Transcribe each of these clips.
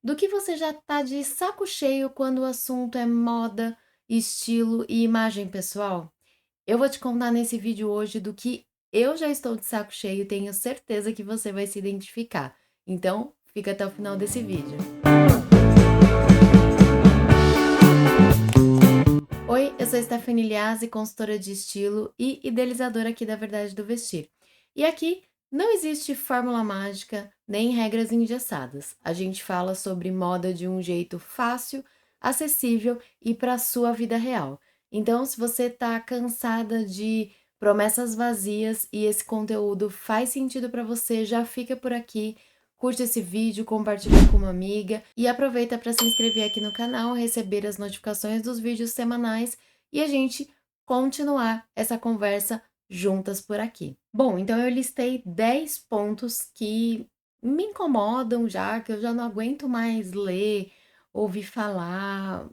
Do que você já tá de saco cheio quando o assunto é moda, estilo e imagem pessoal? Eu vou te contar nesse vídeo hoje do que eu já estou de saco cheio e tenho certeza que você vai se identificar. Então, fica até o final desse vídeo. Oi, eu sou Stephanie Liazzi, consultora de estilo e idealizadora aqui da Verdade do Vestir. E aqui não existe fórmula mágica nem regras engessadas. A gente fala sobre moda de um jeito fácil, acessível e para a sua vida real. Então, se você tá cansada de promessas vazias e esse conteúdo faz sentido para você, já fica por aqui. Curte esse vídeo, compartilha com uma amiga e aproveita para se inscrever aqui no canal, receber as notificações dos vídeos semanais e a gente continuar essa conversa juntas por aqui. Bom, então eu listei 10 pontos que me incomodam já, que eu já não aguento mais ler, ouvir falar,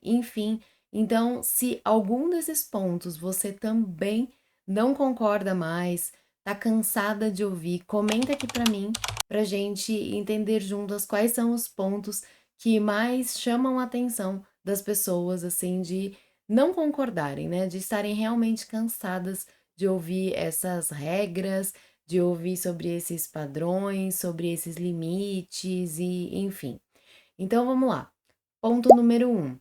enfim. Então, se algum desses pontos você também não concorda mais, tá cansada de ouvir, comenta aqui para mim para gente entender juntas quais são os pontos que mais chamam a atenção das pessoas, assim, de não concordarem, né? De estarem realmente cansadas de ouvir essas regras, de ouvir sobre esses padrões, sobre esses limites e enfim. Então vamos lá. Ponto número um,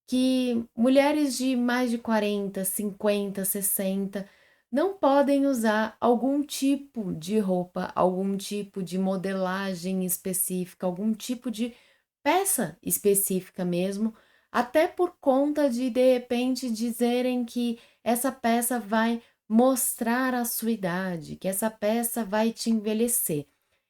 que mulheres de mais de 40, 50, 60 não podem usar algum tipo de roupa, algum tipo de modelagem específica, algum tipo de peça específica mesmo, até por conta de repente dizerem que essa peça vai mostrar a sua idade, que essa peça vai te envelhecer.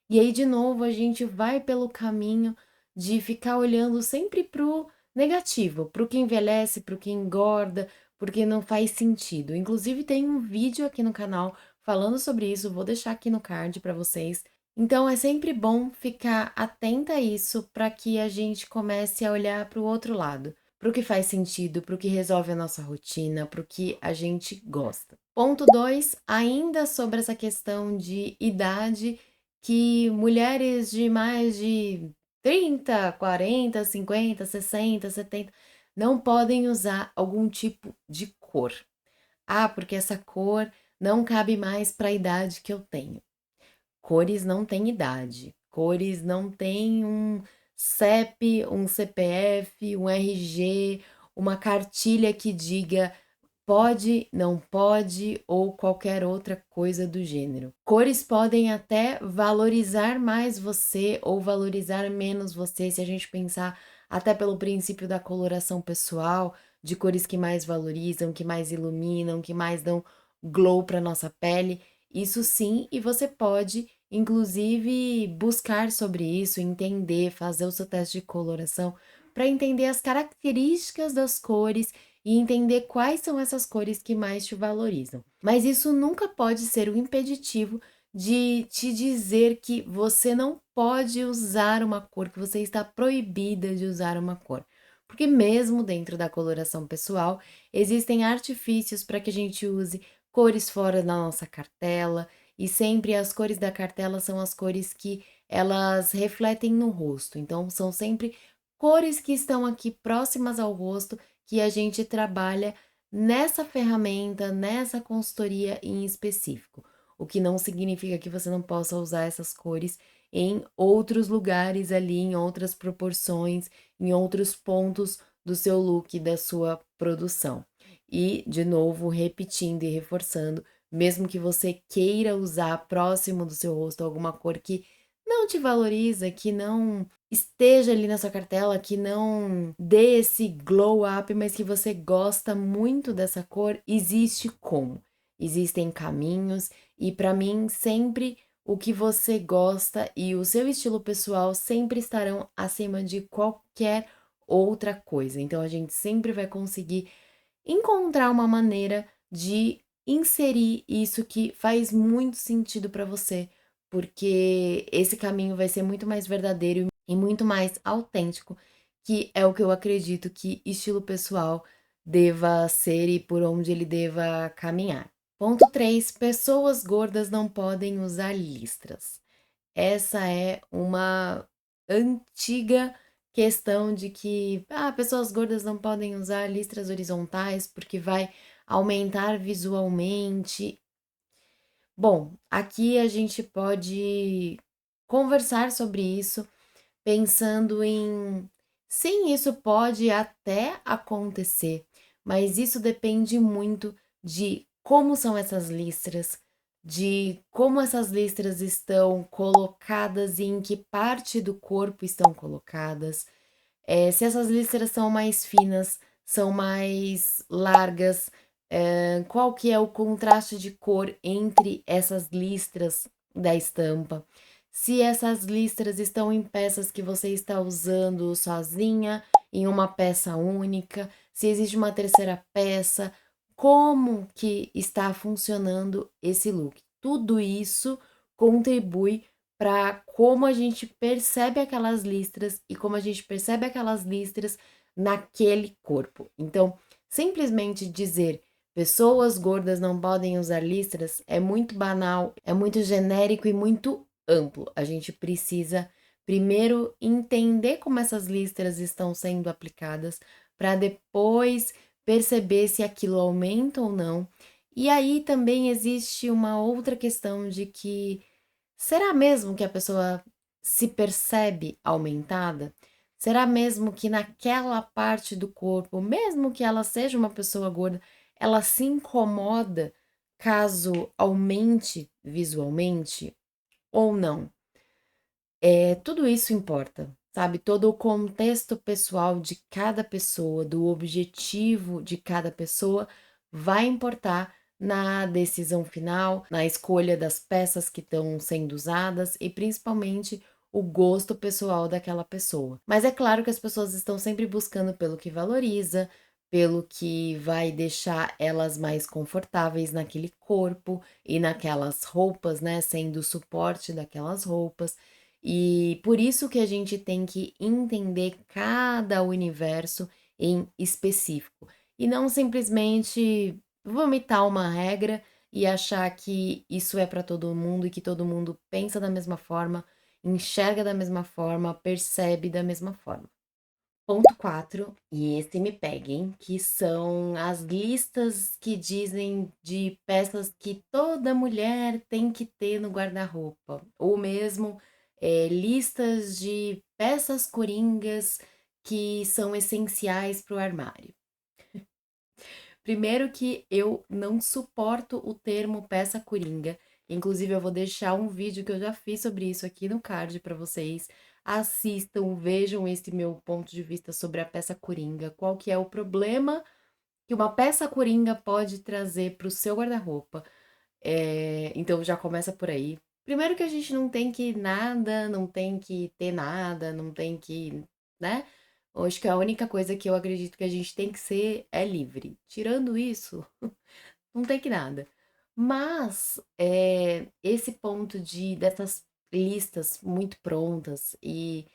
E aí, de novo, a gente vai pelo caminho de ficar olhando sempre pro negativo, pro que envelhece, pro que engorda, porque não faz sentido. Inclusive, tem um vídeo aqui no canal falando sobre isso, vou deixar aqui no card para vocês. Então, é sempre bom ficar atenta a isso para que a gente comece a olhar para o outro lado, para o que faz sentido, para o que resolve a nossa rotina, para o que a gente gosta. Ponto 2, ainda sobre essa questão de idade, que mulheres de mais de 30, 40, 50, 60, 70 não podem usar algum tipo de cor. Ah, porque essa cor não cabe mais para a idade que eu tenho. Cores não têm idade. Cores não têm um CEP, um CPF, um RG, uma cartilha que diga pode, não pode ou qualquer outra coisa do gênero. Cores podem até valorizar mais você ou valorizar menos você, se a gente pensar até pelo princípio da coloração pessoal, de cores que mais valorizam, que mais iluminam, que mais dão glow para nossa pele. Isso sim, e você pode, inclusive, buscar sobre isso, entender, fazer o seu teste de coloração para entender as características das cores e entender quais são essas cores que mais te valorizam. Mas isso nunca pode ser um impeditivo de te dizer que você não pode usar uma cor, que você está proibida de usar uma cor. Porque mesmo dentro da coloração pessoal, existem artifícios para que a gente use cores fora da nossa cartela, e sempre as cores da cartela são as cores que elas refletem no rosto. Então, são sempre cores que estão aqui próximas ao rosto que a gente trabalha nessa ferramenta, nessa consultoria em específico. O que não significa que você não possa usar essas cores em outros lugares ali, em outras proporções, em outros pontos do seu look, da sua produção. E, de novo, repetindo e reforçando, mesmo que você queira usar próximo do seu rosto alguma cor que não te valoriza, que não esteja ali na sua cartela, que não dê esse glow up, mas que você gosta muito dessa cor, existe como. Existem caminhos e para mim sempre o que você gosta e o seu estilo pessoal sempre estarão acima de qualquer outra coisa. Então a gente sempre vai conseguir encontrar uma maneira de inserir isso que faz muito sentido para você, porque esse caminho vai ser muito mais verdadeiro e muito mais autêntico, que é o que eu acredito que estilo pessoal deva ser e por onde ele deva caminhar. Ponto 3, pessoas gordas não podem usar listras. Essa é uma antiga questão de que pessoas gordas não podem usar listras horizontais porque vai aumentar visualmente. Bom, aqui a gente pode conversar sobre isso, pensando em sim, isso pode até acontecer, mas isso depende muito de como são essas listras, de como essas listras estão colocadas e em que parte do corpo estão colocadas. Se essas listras são mais finas, são mais largas, qual que é o contraste de cor entre essas listras da estampa? Se essas listras estão em peças que você está usando sozinha, em uma peça única, se existe uma terceira peça, como que está funcionando esse look? Tudo isso contribui para como a gente percebe aquelas listras e como a gente percebe aquelas listras naquele corpo. Então, simplesmente dizer pessoas gordas não podem usar listras é muito banal, é muito genérico e muito amplo. A gente precisa primeiro entender como essas listras estão sendo aplicadas para depois perceber se aquilo aumenta ou não. E aí também existe uma outra questão de que será mesmo que a pessoa se percebe aumentada? Será mesmo que naquela parte do corpo, mesmo que ela seja uma pessoa gorda, ela se incomoda caso aumente visualmente ou não? Tudo isso importa, sabe? Todo o contexto pessoal de cada pessoa, do objetivo de cada pessoa, vai importar na decisão final, na escolha das peças que estão sendo usadas e principalmente o gosto pessoal daquela pessoa. Mas é claro que as pessoas estão sempre buscando pelo que valoriza, pelo que vai deixar elas mais confortáveis naquele corpo e naquelas roupas, né? Sendo o suporte daquelas roupas. E por isso que a gente tem que entender cada universo em específico e não simplesmente vomitar uma regra e achar que isso é para todo mundo e que todo mundo pensa da mesma forma, enxerga da mesma forma, percebe da mesma forma. Ponto 4 e esse me peguem, que são as listas que dizem de peças que toda mulher tem que ter no guarda-roupa, ou mesmo listas de peças coringas que são essenciais para o armário. Primeiro que eu não suporto o termo peça coringa. Inclusive, eu vou deixar um vídeo que eu já fiz sobre isso aqui no card para vocês. Assistam, vejam esse meu ponto de vista sobre a peça coringa. Qual que é o problema que uma peça coringa pode trazer para o seu guarda-roupa? Então já começa por aí. Primeiro que a gente não tem que nada, não tem que ter nada, não tem que, né? Eu acho que a única coisa que eu acredito que a gente tem que ser é livre. Tirando isso, não tem que nada. Mas esse ponto de dessas listas muito prontas e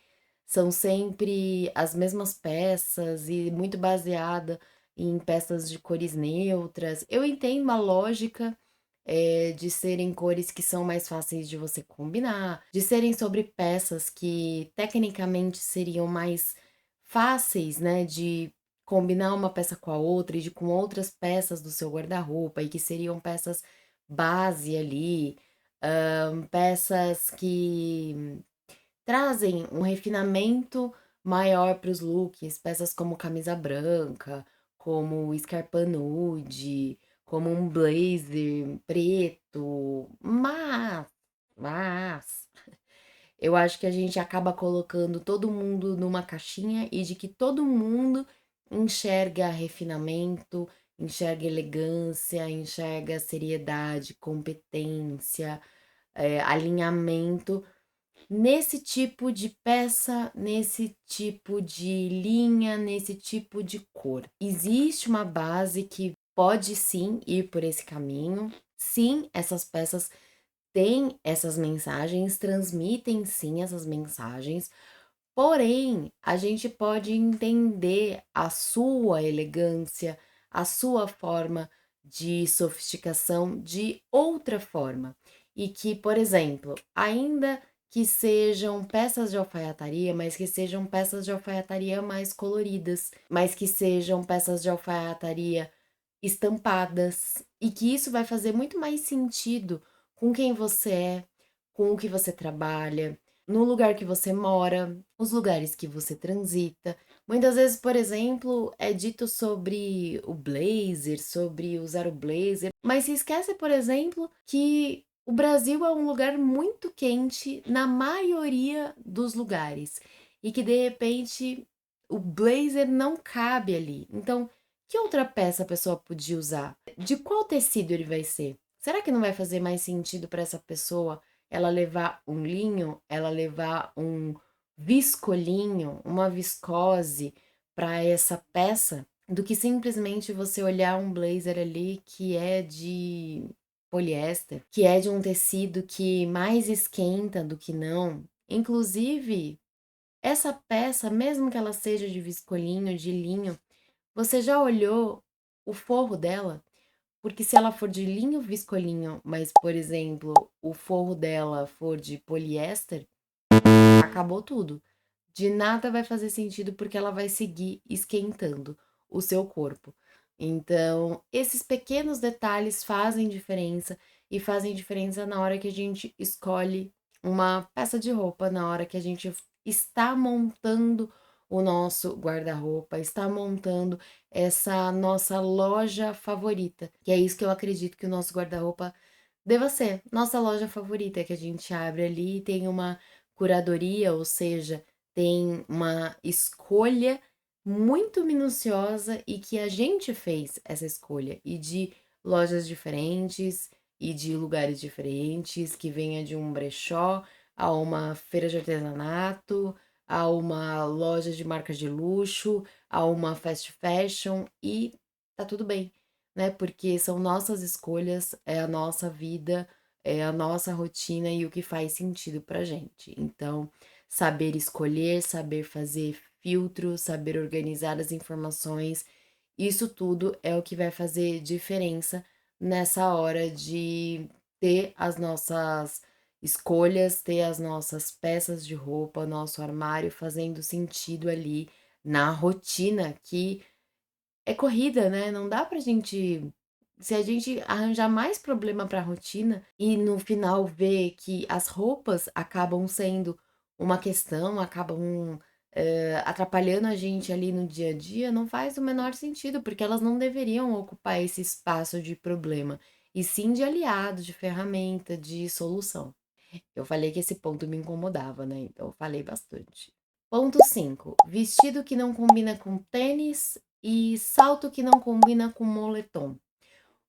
são sempre as mesmas peças e muito baseada em peças de cores neutras. Eu entendo a lógica de serem cores que são mais fáceis de você combinar, de serem sobre peças que tecnicamente seriam mais fáceis, né, de combinar uma peça com a outra e de com outras peças do seu guarda-roupa e que seriam peças base ali, peças que trazem um refinamento maior para os looks, peças como camisa branca, como escarpão nude, como um blazer preto, mas eu acho que a gente acaba colocando todo mundo numa caixinha e de que todo mundo enxerga refinamento, enxerga elegância, enxerga seriedade, competência, alinhamento nesse tipo de peça, nesse tipo de linha, nesse tipo de cor. Existe uma base que pode sim ir por esse caminho. Sim, essas peças têm essas mensagens, transmitem sim essas mensagens. Porém, a gente pode entender a sua elegância, a sua forma de sofisticação de outra forma. E que, por exemplo, ainda que sejam peças de alfaiataria, mas que sejam peças de alfaiataria mais coloridas, mas que sejam peças de alfaiataria estampadas, e que isso vai fazer muito mais sentido com quem você é, com o que você trabalha, no lugar que você mora, os lugares que você transita. Muitas vezes, por exemplo, é dito sobre o blazer, sobre usar o blazer, mas se esquece, por exemplo, que o Brasil é um lugar muito quente na maioria dos lugares e que de repente o blazer não cabe ali. Então, que outra peça a pessoa podia usar? De qual tecido ele vai ser? Será que não vai fazer mais sentido para essa pessoa ela levar um linho, ela levar um viscolinho, uma viscose para essa peça, do que simplesmente você olhar um blazer ali que é de poliéster, que é de um tecido que mais esquenta do que não. Inclusive, essa peça, mesmo que ela seja de viscolinho, de linho, você já olhou o forro dela? Porque se ela for de linho viscolinho, mas, por exemplo, o forro dela for de poliéster, acabou tudo. De nada vai fazer sentido porque ela vai seguir esquentando o seu corpo. Então, esses pequenos detalhes fazem diferença e fazem diferença na hora que a gente escolhe uma peça de roupa, na hora que a gente está montando o nosso guarda-roupa, está montando essa nossa loja favorita, que é isso que eu acredito que o nosso guarda-roupa deva ser. Nossa loja favorita, que a gente abre ali e tem uma curadoria, ou seja, tem uma escolha muito minuciosa e que a gente fez essa escolha, e de lojas diferentes e de lugares diferentes, que venha de um brechó a uma feira de artesanato, a uma loja de marcas de luxo, a uma fast fashion, e tá tudo bem, né? Porque são nossas escolhas, é a nossa vida, é a nossa rotina e o que faz sentido pra gente. Então, saber escolher, saber fazer filtro, saber organizar as informações, isso tudo é o que vai fazer diferença nessa hora de ter as nossas escolhas, ter as nossas peças de roupa, nosso armário fazendo sentido ali na rotina que é corrida, né? Não dá pra gente. Se a gente arranjar mais problema pra rotina e no final ver que as roupas acabam sendo uma questão, acabam atrapalhando a gente ali no dia a dia, não faz o menor sentido, porque elas não deveriam ocupar esse espaço de problema, e sim de aliado, de ferramenta, de solução. Eu falei que esse ponto me incomodava, né? Então eu falei bastante. Ponto 5: vestido que não combina com tênis e salto que não combina com moletom.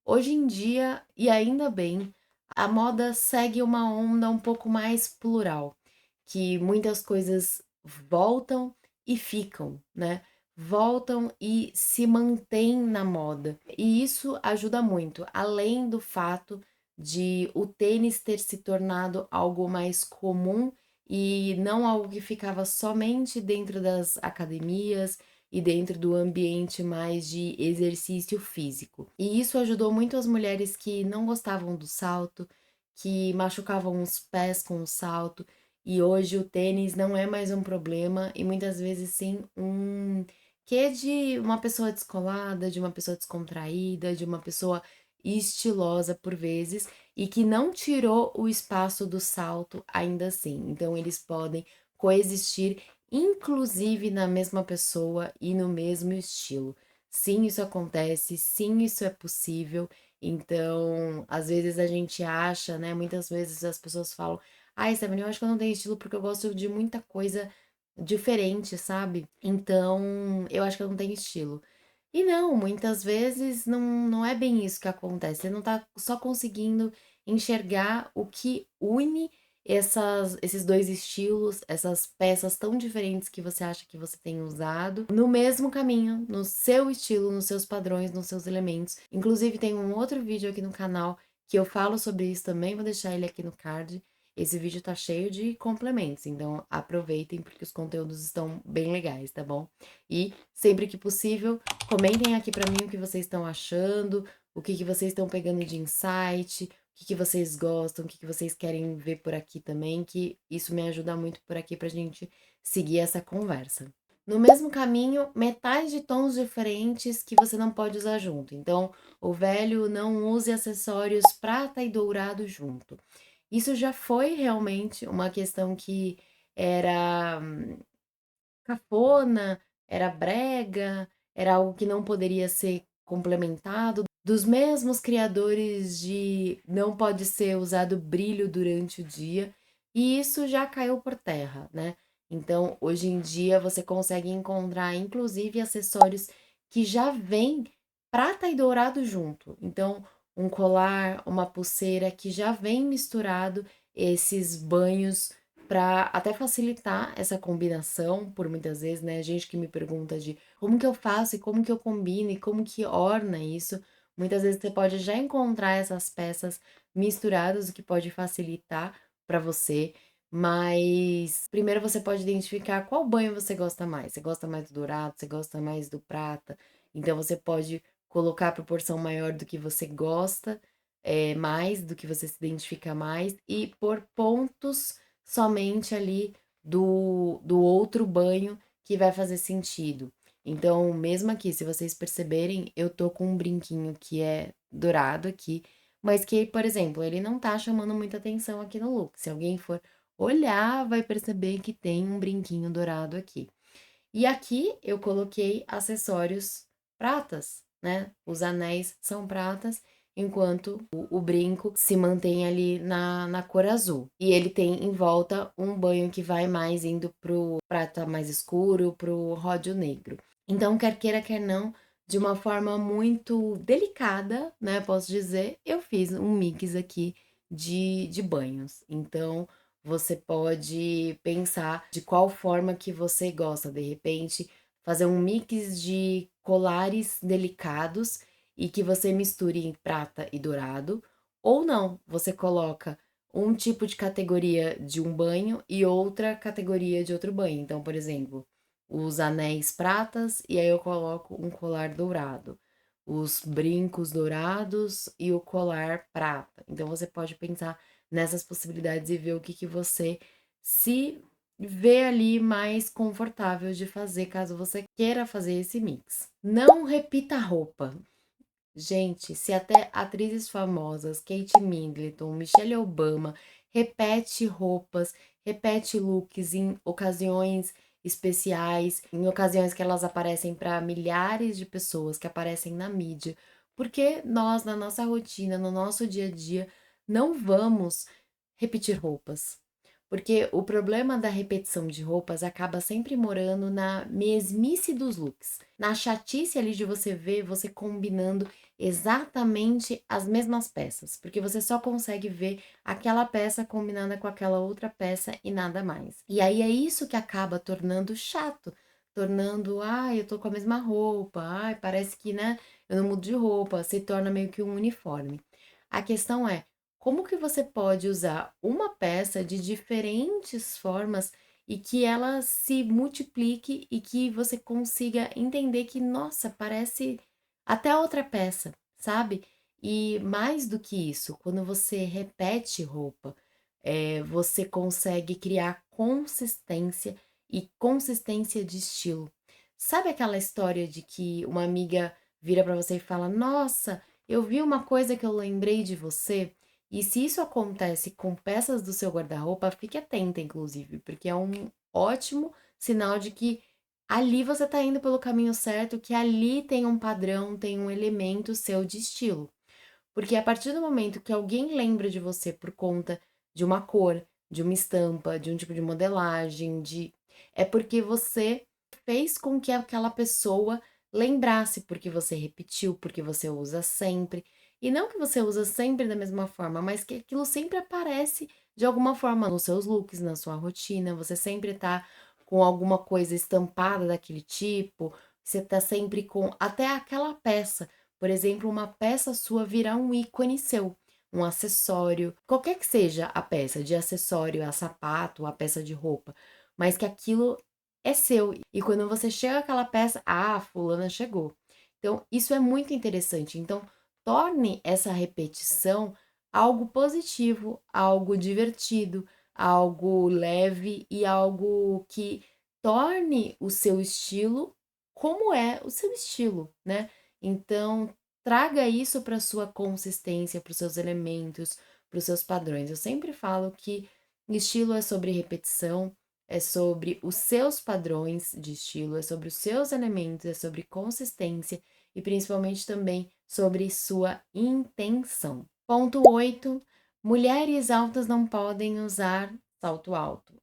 Hoje em dia, e ainda bem, a moda segue uma onda um pouco mais plural, que muitas coisas voltam e ficam, né? Voltam e se mantêm na moda. E isso ajuda muito, além do fato de o tênis ter se tornado algo mais comum e não algo que ficava somente dentro das academias e dentro do ambiente mais de exercício físico. E isso ajudou muito as mulheres que não gostavam do salto, que machucavam os pés com o salto, e hoje o tênis não é mais um problema e muitas vezes sim um quê de uma pessoa descolada, de uma pessoa descontraída, de uma pessoa estilosa por vezes e que não tirou o espaço do salto ainda assim. Então eles podem coexistir inclusive na mesma pessoa e no mesmo estilo. Sim, isso acontece, sim, isso é possível. Então, às vezes a gente acha, né? Muitas vezes as pessoas falam: ai, Stephanie, eu acho que eu não tenho estilo porque eu gosto de muita coisa diferente, sabe? Então, eu acho que eu não tenho estilo. E não, muitas vezes não é bem isso que acontece. Você não tá só conseguindo enxergar o que une esses dois estilos, essas peças tão diferentes que você acha que você tem usado, no mesmo caminho, no seu estilo, nos seus padrões, nos seus elementos. Inclusive, tem um outro vídeo aqui no canal que eu falo sobre isso também, vou deixar ele aqui no card. Esse vídeo tá cheio de complementos, então aproveitem porque os conteúdos estão bem legais, tá bom? E sempre que possível, comentem aqui pra mim o que vocês estão achando, o que vocês estão pegando de insight, que vocês gostam, o que vocês querem ver por aqui também, que isso me ajuda muito por aqui pra gente seguir essa conversa. No mesmo caminho, metais de tons diferentes que você não pode usar junto. Então, o velho não use acessórios prata e dourado junto. Isso já foi realmente uma questão que era cafona, era brega, era algo que não poderia ser complementado. Dos mesmos criadores de não pode ser usado brilho durante o dia, e isso já caiu por terra, né? Então, hoje em dia, você consegue encontrar, inclusive, acessórios que já vêm prata e dourado junto. Então, um colar, uma pulseira que já vem misturado esses banhos para até facilitar essa combinação, por muitas vezes, né? Gente que me pergunta de como que eu faço e como que eu combino e como que orna isso. Muitas vezes você pode já encontrar essas peças misturadas, o que pode facilitar para você. Mas primeiro você pode identificar qual banho você gosta mais. Você gosta mais do dourado, você gosta mais do prata. Então você pode colocar a proporção maior do que você gosta, mais do que você se identifica mais, e por pontos somente ali do outro banho que vai fazer sentido. Então, mesmo aqui, se vocês perceberem, eu tô com um brinquinho que é dourado aqui, mas que, por exemplo, ele não tá chamando muita atenção aqui no look. Se alguém for olhar, vai perceber que tem um brinquinho dourado aqui. E aqui eu coloquei acessórios pratas, né? Os anéis são pratas, enquanto o brinco se mantém ali na cor azul. E ele tem em volta um banho que vai mais indo pro prata mais escuro, pro ródio negro. Então, quer queira, quer não, de uma forma muito delicada, né? Posso dizer, eu fiz um mix aqui de banhos. Então, você pode pensar de qual forma que você gosta, de repente, fazer um mix de colares delicados e que você misture em prata e dourado, ou não, você coloca um tipo de categoria de um banho e outra categoria de outro banho. Então, por exemplo, os anéis pratas e aí eu coloco um colar dourado, os brincos dourados e o colar prata. Então, você pode pensar nessas possibilidades e ver o que que você se vê ali mais confortável de fazer, caso você queira fazer esse mix. Não repita roupa. Gente, se até atrizes famosas, Kate Middleton, Michelle Obama, repete roupas, repete looks em ocasiões especiais, em ocasiões que elas aparecem para milhares de pessoas que aparecem na mídia, porque nós, na nossa rotina, no nosso dia a dia, não vamos repetir roupas. Porque o problema da repetição de roupas acaba sempre morando na mesmice dos looks, na chatice ali de você ver você combinando exatamente as mesmas peças, porque você só consegue ver aquela peça combinada com aquela outra peça e nada mais. E aí é isso que acaba tornando chato, tornando, eu tô com a mesma roupa, parece que, né, eu não mudo de roupa, se torna meio que um uniforme. A questão é, como que você pode usar uma peça de diferentes formas e que ela se multiplique e que você consiga entender que, nossa, parece até outra peça, sabe? E mais do que isso, quando você repete roupa, você consegue criar consistência e consistência de estilo. Sabe aquela história de que uma amiga vira pra você e fala: Nossa, eu vi uma coisa que eu lembrei de você? E se isso acontece com peças do seu guarda-roupa, fique atenta, inclusive, porque é um ótimo sinal de que ali você tá indo pelo caminho certo, que ali tem um padrão, tem um elemento seu de estilo. Porque a partir do momento que alguém lembra de você por conta de uma cor, de uma estampa, de um tipo de modelagem, é porque você fez com que aquela pessoa lembrasse, porque você repetiu, porque você usa sempre. E não que você usa sempre da mesma forma, mas que aquilo sempre aparece de alguma forma nos seus looks, na sua rotina. Você sempre tá com alguma coisa estampada daquele tipo, você tá sempre com até aquela peça. Por exemplo, uma peça sua virar um ícone seu, um acessório, qualquer que seja a peça, de acessório, a sapato, a peça de roupa, mas que aquilo é seu. E quando você chega àquela peça, fulana chegou. Então, isso é muito interessante. Então, torne essa repetição algo positivo, algo divertido, algo leve e algo que torne o seu estilo como é o seu estilo, né? Então, traga isso para sua consistência, para os seus elementos, para os seus padrões. Eu sempre falo que estilo é sobre repetição, é sobre os seus padrões de estilo, é sobre os seus elementos, é sobre consistência e principalmente também sobre sua intenção. Ponto 8. Mulheres altas não podem usar salto alto.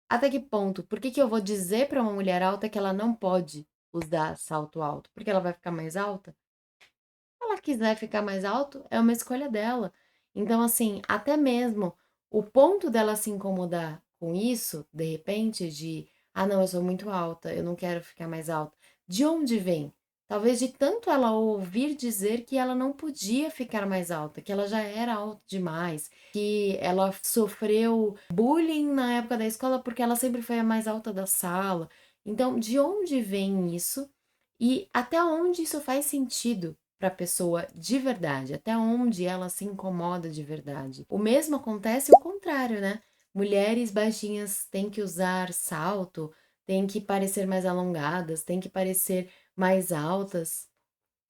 Até que ponto? Por que que eu vou dizer para uma mulher alta que ela não pode usar salto alto? Porque ela vai ficar mais alta? Se ela quiser ficar mais alto, é uma escolha dela. Então, assim, até mesmo o ponto dela se incomodar com isso, de repente, de, ah, não, eu sou muito alta, eu não quero ficar mais alta. De onde vem? Talvez de tanto ela ouvir dizer que ela não podia ficar mais alta, que ela já era alta demais, que ela sofreu bullying na época da escola porque ela sempre foi a mais alta da sala. Então, de onde vem isso? E até onde isso faz sentido para a pessoa de verdade, até onde ela se incomoda de verdade. O mesmo acontece o contrário, né? Mulheres baixinhas têm que usar salto, têm que parecer mais alongadas, têm que parecer mais altas.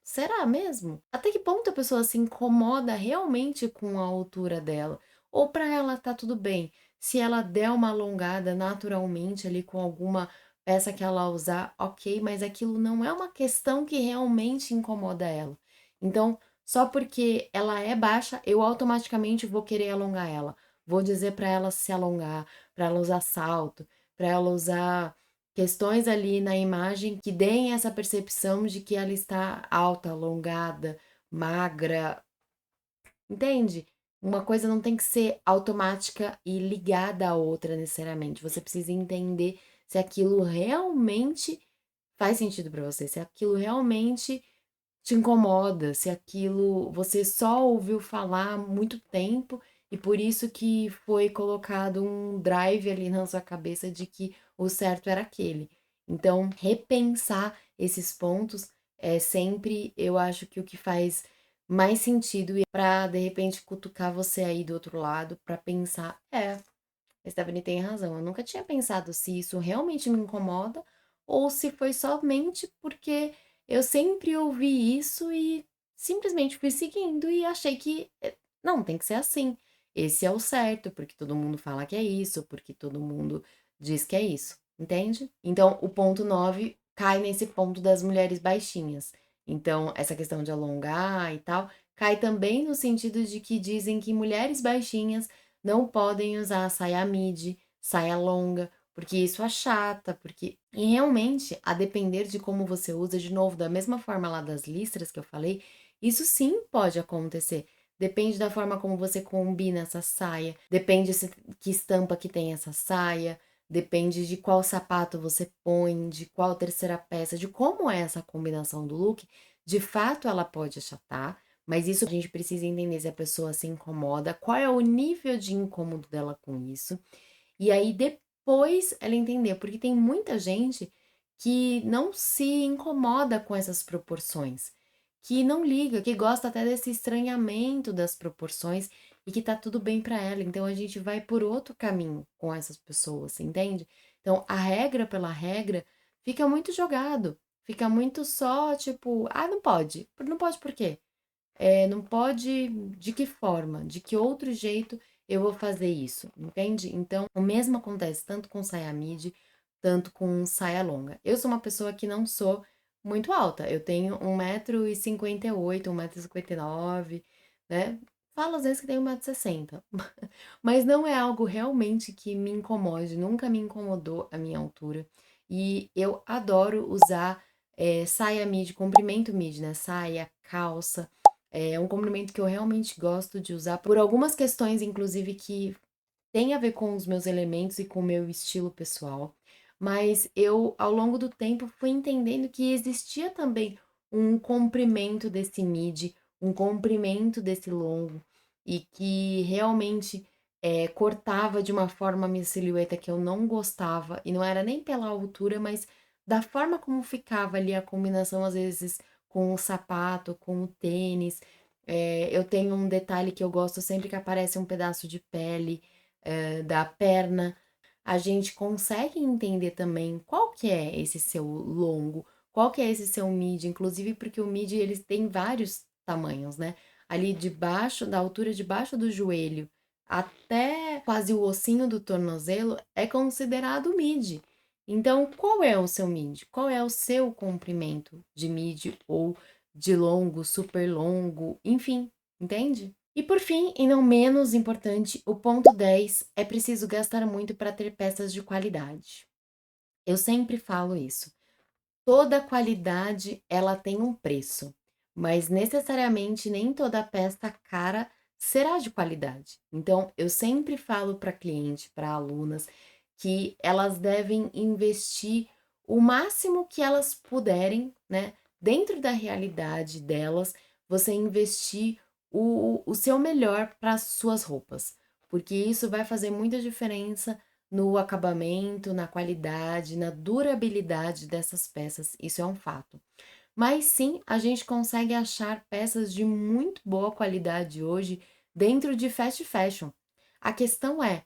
Será mesmo? Até que ponto a pessoa se incomoda realmente com a altura dela? Ou para ela tá tudo bem? Se ela der uma alongada naturalmente ali com alguma peça que ela usar, ok, mas aquilo não é uma questão que realmente incomoda ela. Então, só porque ela é baixa, eu automaticamente vou querer alongar ela. Vou dizer para ela se alongar, para ela usar salto, para ela usar questões ali na imagem que deem essa percepção de que ela está alta, alongada, magra, entende? Uma coisa não tem que ser automática e ligada à outra necessariamente. Você precisa entender se aquilo realmente faz sentido para você, se aquilo realmente te incomoda, se aquilo você só ouviu falar há muito tempo e por isso que foi colocado um drive ali na sua cabeça de que o certo era aquele. Então, repensar esses pontos é sempre, eu acho que o que faz mais sentido e para de repente cutucar você aí do outro lado para pensar, a Stephanie tem razão. Eu nunca tinha pensado se isso realmente me incomoda ou se foi somente porque eu sempre ouvi isso e simplesmente fui seguindo e achei que não, tem que ser assim. Esse é o certo, porque todo mundo fala que é isso, porque todo mundo diz que é isso, entende? Então, o ponto 9 cai nesse ponto das mulheres baixinhas. Então, essa questão de alongar e tal, cai também no sentido de que dizem que mulheres baixinhas não podem usar saia midi, saia longa, porque isso achata, porque e realmente, a depender de como você usa, de novo, da mesma forma lá das listras que eu falei, isso sim pode acontecer. Depende da forma como você combina essa saia, depende que estampa que tem essa saia, depende de qual sapato você põe, de qual terceira peça, de como é essa combinação do look. De fato, ela pode achatar, mas isso a gente precisa entender se a pessoa se incomoda, qual é o nível de incômodo dela com isso. E aí depois ela entender, porque tem muita gente que não se incomoda com essas proporções, que não liga, que gosta até desse estranhamento das proporções e que tá tudo bem pra ela. Então a gente vai por outro caminho com essas pessoas, entende? Então a regra pela regra fica muito jogado, fica muito só tipo, ah, não pode. Não pode por quê? Não pode de que forma? De que outro jeito eu vou fazer isso, entende? Então, o mesmo acontece tanto com saia midi, tanto com saia longa. Eu sou uma pessoa que não sou muito alta, eu tenho 1,58 m, 1,59 m, né? Falo às vezes que tenho 1,60 m, mas não é algo realmente que me incomode, nunca me incomodou a minha altura. E eu adoro usar saia midi, comprimento midi, né? Saia, calça, é um complemento que eu realmente gosto de usar por algumas questões, inclusive, que tem a ver com os meus elementos e com o meu estilo pessoal. Mas eu, ao longo do tempo, fui entendendo que existia também um comprimento desse midi, um comprimento desse longo, e que realmente cortava de uma forma a minha silhueta que eu não gostava, e não era nem pela altura, mas da forma como ficava ali a combinação, às vezes, com o sapato, com o tênis, Eu tenho um detalhe que eu gosto sempre que aparece um pedaço de pele, da perna. A gente consegue entender também qual que é esse seu longo, qual que é esse seu mid, inclusive porque o mid eles têm vários tamanhos, né? Ali debaixo, da altura debaixo do joelho até quase o ossinho do tornozelo é considerado mid. Então, qual é o seu mid? Qual é o seu comprimento de mid ou de longo, super longo, enfim, entende? E por fim, e não menos importante, o ponto 10 é preciso gastar muito para ter peças de qualidade. Eu sempre falo isso. Toda qualidade, ela tem um preço, mas necessariamente nem toda peça cara será de qualidade. Então, eu sempre falo para cliente, para alunas, que elas devem investir o máximo que elas puderem, né? Dentro da realidade delas, você investir o seu melhor para as suas roupas, porque isso vai fazer muita diferença no acabamento, na qualidade, na durabilidade dessas peças, isso é um fato. Mas sim, a gente consegue achar peças de muito boa qualidade hoje dentro de fast fashion. A questão é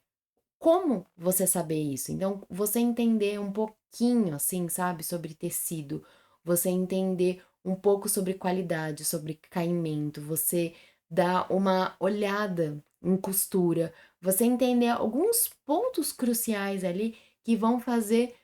como você saber isso? Então, você entender um pouquinho, assim, sabe, sobre tecido, você entender um pouco sobre qualidade, sobre caimento, você dar uma olhada em costura, você entender alguns pontos cruciais ali que vão fazer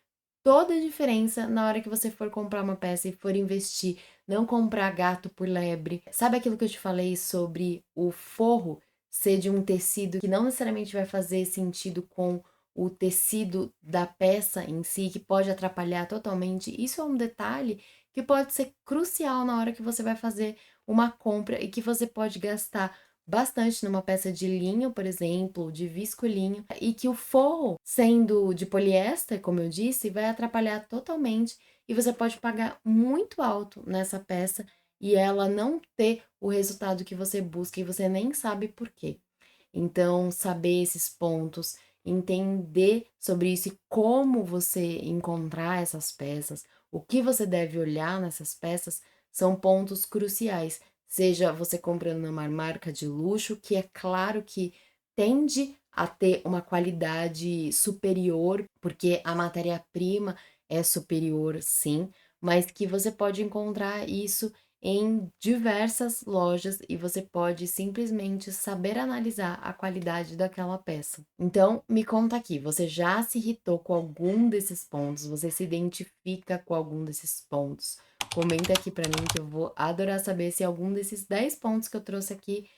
toda a diferença na hora que você for comprar uma peça e for investir. Não comprar gato por lebre. Sabe aquilo que eu te falei sobre o forro ser de um tecido que não necessariamente vai fazer sentido com o tecido da peça em si, que pode atrapalhar totalmente? Isso é um detalhe que pode ser crucial na hora que você vai fazer uma compra e que você pode gastar bastante numa peça de linho, por exemplo, de viscolinho, e que o forro, sendo de poliéster, como eu disse, vai atrapalhar totalmente e você pode pagar muito alto nessa peça e ela não ter o resultado que você busca e você nem sabe por quê. Então, saber esses pontos, entender sobre isso e como você encontrar essas peças, o que você deve olhar nessas peças, são pontos cruciais. Seja você comprando numa marca de luxo, que é claro que tende a ter uma qualidade superior, porque a matéria-prima é superior, sim, mas que você pode encontrar isso em diversas lojas e você pode simplesmente saber analisar a qualidade daquela peça. Então, me conta aqui, você já se irritou com algum desses pontos? Você se identifica com algum desses pontos? Comenta aqui pra mim que eu vou adorar saber se algum desses 10 pontos que eu trouxe aqui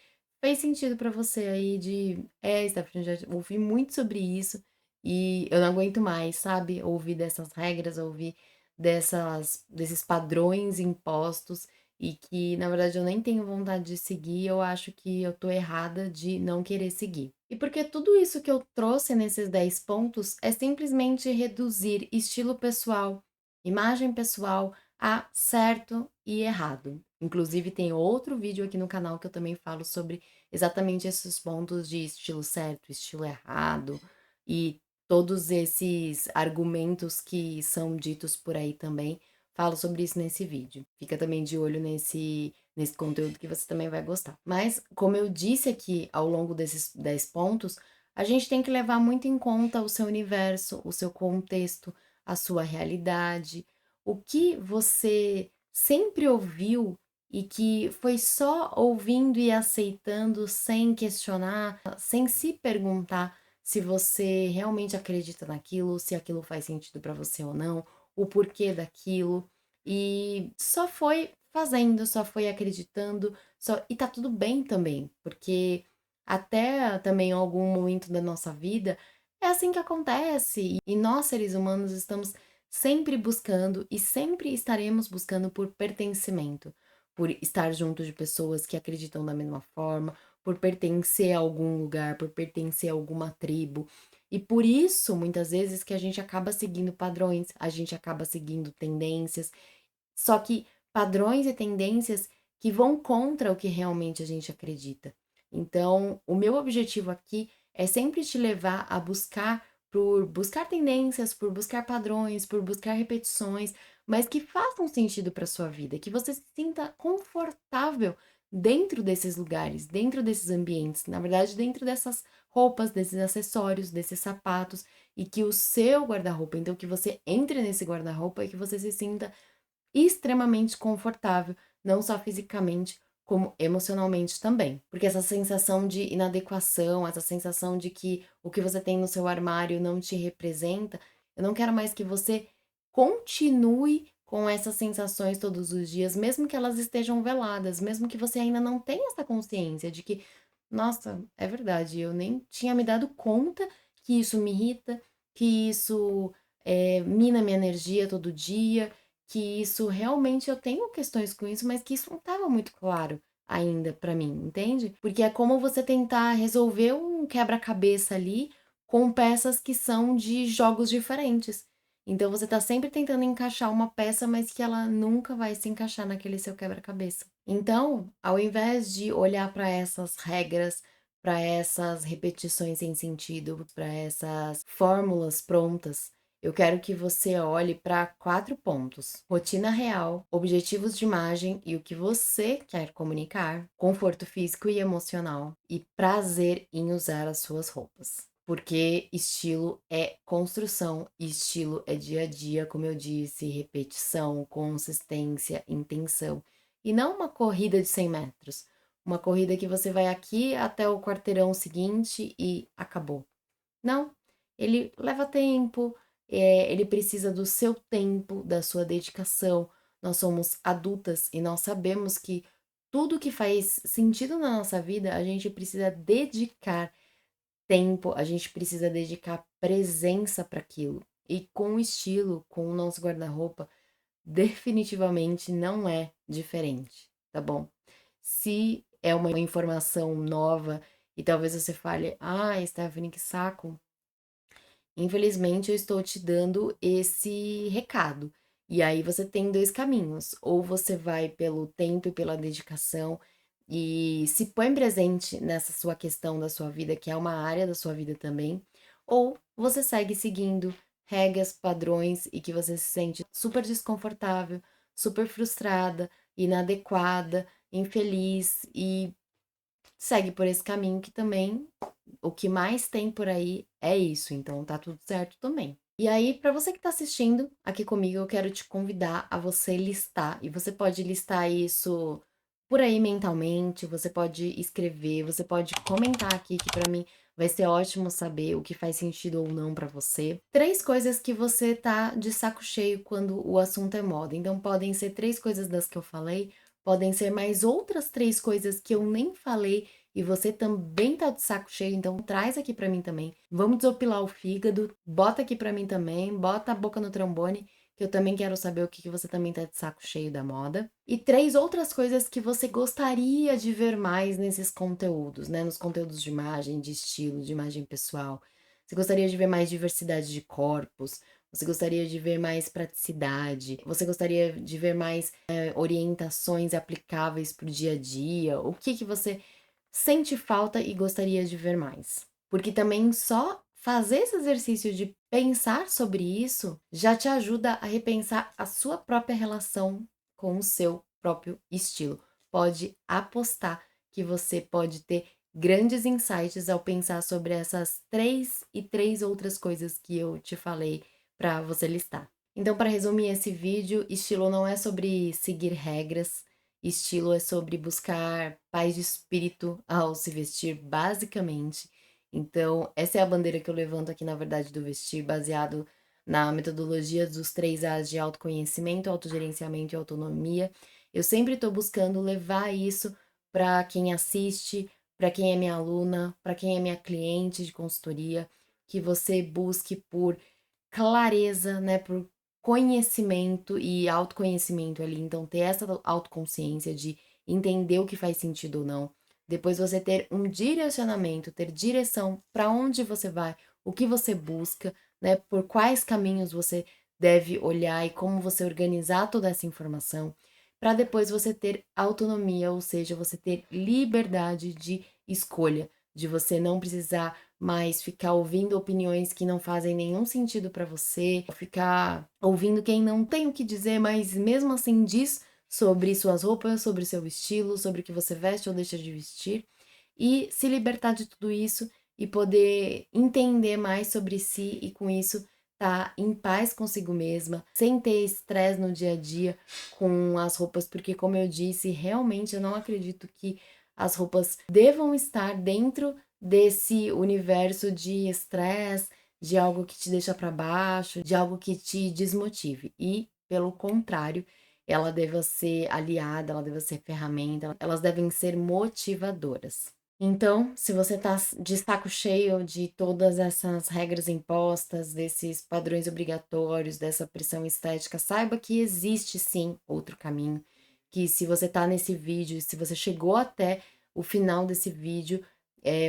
fez sentido pra você aí de, Stephanie, já ouvi muito sobre isso e eu não aguento mais, sabe? Ouvir dessas regras, ouvir desses padrões impostos e que, na verdade, eu nem tenho vontade de seguir, eu acho que eu tô errada de não querer seguir. E porque tudo isso que eu trouxe nesses 10 pontos é simplesmente reduzir estilo pessoal, imagem pessoal a certo e errado. Inclusive, tem outro vídeo aqui no canal que eu também falo sobre exatamente esses pontos de estilo certo, estilo errado e todos esses argumentos que são ditos por aí também. Falo sobre isso nesse vídeo. Fica também de olho nesse conteúdo que você também vai gostar. Mas, como eu disse aqui ao longo desses 10 pontos, a gente tem que levar muito em conta o seu universo, o seu contexto, a sua realidade, o que você sempre ouviu e que foi só ouvindo e aceitando sem questionar, sem se perguntar se você realmente acredita naquilo, se aquilo faz sentido para você ou não, o porquê daquilo. E só foi fazendo, só foi acreditando, e tá tudo bem também, porque até também em algum momento da nossa vida é assim que acontece. E nós, seres humanos, estamos sempre buscando e sempre estaremos buscando por pertencimento, por estar junto de pessoas que acreditam da mesma forma, por pertencer a algum lugar, por pertencer a alguma tribo. E por isso, muitas vezes, que a gente acaba seguindo padrões, a gente acaba seguindo tendências, só que padrões e tendências que vão contra o que realmente a gente acredita. Então, o meu objetivo aqui é sempre te levar a buscar por buscar tendências, por buscar padrões, por buscar repetições, mas que façam sentido para sua vida, que você se sinta confortável dentro desses lugares, dentro desses ambientes, na verdade, dentro dessas roupas, desses acessórios, desses sapatos, e que o seu guarda-roupa, então que você entre nesse guarda-roupa e que você se sinta extremamente confortável, não só fisicamente, como emocionalmente também. Porque essa sensação de inadequação, essa sensação de que o que você tem no seu armário não te representa, eu não quero mais que você continue com essas sensações todos os dias, mesmo que elas estejam veladas, mesmo que você ainda não tenha essa consciência de que, nossa, é verdade, eu nem tinha me dado conta que isso me irrita, que isso mina minha energia todo dia, que isso realmente eu tenho questões com isso, mas que isso não estava muito claro ainda pra mim, entende? Porque é como você tentar resolver um quebra-cabeça ali com peças que são de jogos diferentes. Então você tá sempre tentando encaixar uma peça, mas que ela nunca vai se encaixar naquele seu quebra-cabeça. Então, ao invés de olhar para essas regras, para essas repetições sem sentido, para essas fórmulas prontas, eu quero que você olhe para 4 pontos: rotina real, objetivos de imagem e o que você quer comunicar, conforto físico e emocional e prazer em usar as suas roupas. Porque estilo é construção, estilo é dia a dia, como eu disse, repetição, consistência, intenção. E não uma corrida de 100 metros. Uma corrida que você vai aqui até o quarteirão seguinte e acabou. Não, ele leva tempo, ele precisa do seu tempo, da sua dedicação. Nós somos adultas e nós sabemos que tudo que faz sentido na nossa vida, a gente precisa dedicar tempo, a gente precisa dedicar presença para aquilo. E com o estilo, com o nosso guarda-roupa, definitivamente não é diferente, tá bom? Se é uma informação nova e talvez você fale, ah, Stephanie, que saco. Infelizmente, eu estou te dando esse recado. E aí você tem 2 caminhos: ou você vai pelo tempo e pela dedicação e se põe presente nessa sua questão da sua vida, que é uma área da sua vida também, ou você segue seguindo regras, padrões e que você se sente super desconfortável, super frustrada, inadequada, infeliz e segue por esse caminho que também o que mais tem por aí é isso, então tá tudo certo também. E aí, para você que tá assistindo aqui comigo, eu quero te convidar a você listar, e você pode listar isso por aí mentalmente, você pode escrever, você pode comentar aqui, que para mim vai ser ótimo saber o que faz sentido ou não para você. 3 coisas que você tá de saco cheio quando o assunto é moda. Então podem ser 3 coisas das que eu falei, podem ser mais outras 3 coisas que eu nem falei e você também tá de saco cheio, então traz aqui pra mim também. Vamos desopilar o fígado, bota aqui pra mim também, bota a boca no trombone, que eu também quero saber o que que você também tá de saco cheio da moda. E 3 outras coisas que você gostaria de ver mais nesses conteúdos, né? Nos conteúdos de imagem, de estilo, de imagem pessoal. Você gostaria de ver mais diversidade de corpos? Você gostaria de ver mais praticidade? Você gostaria de ver mais orientações aplicáveis para o dia a dia? O que que você sente falta e gostaria de ver mais? Porque também só fazer esse exercício de pensar sobre isso já te ajuda a repensar a sua própria relação com o seu próprio estilo. Pode apostar que você pode ter grandes insights ao pensar sobre essas 3 outras coisas que eu te falei para você listar. Então, para resumir esse vídeo, estilo não é sobre seguir regras, estilo é sobre buscar paz de espírito ao se vestir, basicamente. Então, essa é a bandeira que eu levanto aqui, na verdade, do vestir, baseado na metodologia dos 3 As de autoconhecimento, autogerenciamento e autonomia. Eu sempre estou buscando levar isso para quem assiste, para quem é minha aluna, para quem é minha cliente de consultoria, que você busque por clareza, né, por conhecimento e autoconhecimento ali. Então, ter essa autoconsciência de entender o que faz sentido ou não. Depois você ter um direcionamento, ter direção para onde você vai, o que você busca, né, por quais caminhos você deve olhar e como você organizar toda essa informação, para depois você ter autonomia, ou seja, você ter liberdade de escolha, de você não precisar mais ficar ouvindo opiniões que não fazem nenhum sentido para você, ficar ouvindo quem não tem o que dizer, mas mesmo assim diz sobre suas roupas, sobre seu estilo, sobre o que você veste ou deixa de vestir, e se libertar de tudo isso e poder entender mais sobre si e com isso tá em paz consigo mesma, sem ter estresse no dia a dia com as roupas, porque como eu disse, realmente eu não acredito que as roupas devam estar dentro desse universo de estresse, de algo que te deixa para baixo, de algo que te desmotive. E, pelo contrário, ela deva ser aliada, ela deve ser ferramenta, elas devem ser motivadoras. Então, se você tá de saco cheio de todas essas regras impostas, desses padrões obrigatórios, dessa pressão estética, saiba que existe sim outro caminho, que se você tá nesse vídeo, se você chegou até o final desse vídeo,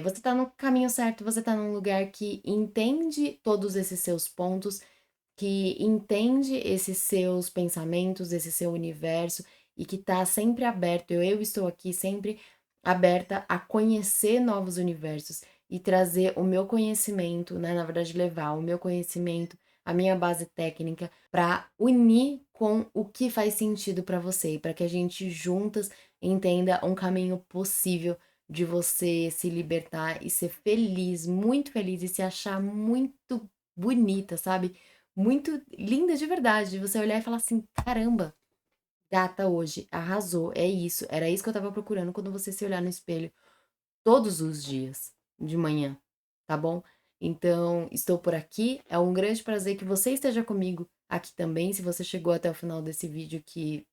você tá no caminho certo, você tá num lugar que entende todos esses seus pontos, que entende esses seus pensamentos, esse seu universo e que tá sempre aberto. Eu estou aqui sempre aberta a conhecer novos universos e trazer o meu conhecimento, né, na verdade levar o meu conhecimento, a minha base técnica para unir com o que faz sentido para você e para que a gente juntas entenda um caminho possível de você se libertar e ser feliz, muito feliz e se achar muito bonita, sabe? Muito linda de verdade, de você olhar e falar assim: "Caramba, gata hoje, arrasou, é isso, era isso que eu estava procurando", quando você se olhar no espelho todos os dias de manhã, tá bom? Então, estou por aqui, é um grande prazer que você esteja comigo aqui também, se você chegou até o final desse vídeo que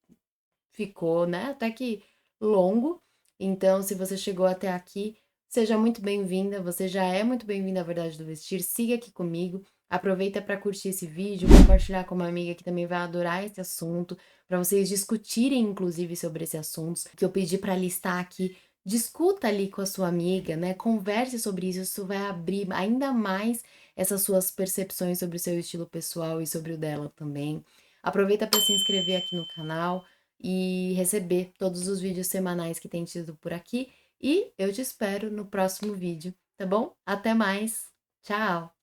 ficou, né, até que longo. Então, se você chegou até aqui, seja muito bem-vinda, você já é muito bem-vinda à Verdade do Vestir. Siga aqui comigo, aproveita para curtir esse vídeo, compartilhar com uma amiga que também vai adorar esse assunto, para vocês discutirem inclusive sobre esse assunto que eu pedi para listar aqui. Discuta ali com a sua amiga, né? Converse sobre isso, isso vai abrir ainda mais essas suas percepções sobre o seu estilo pessoal e sobre o dela também. Aproveita para se inscrever aqui no canal e receber todos os vídeos semanais que tem tido por aqui. E eu te espero no próximo vídeo, tá bom? Até mais! Tchau!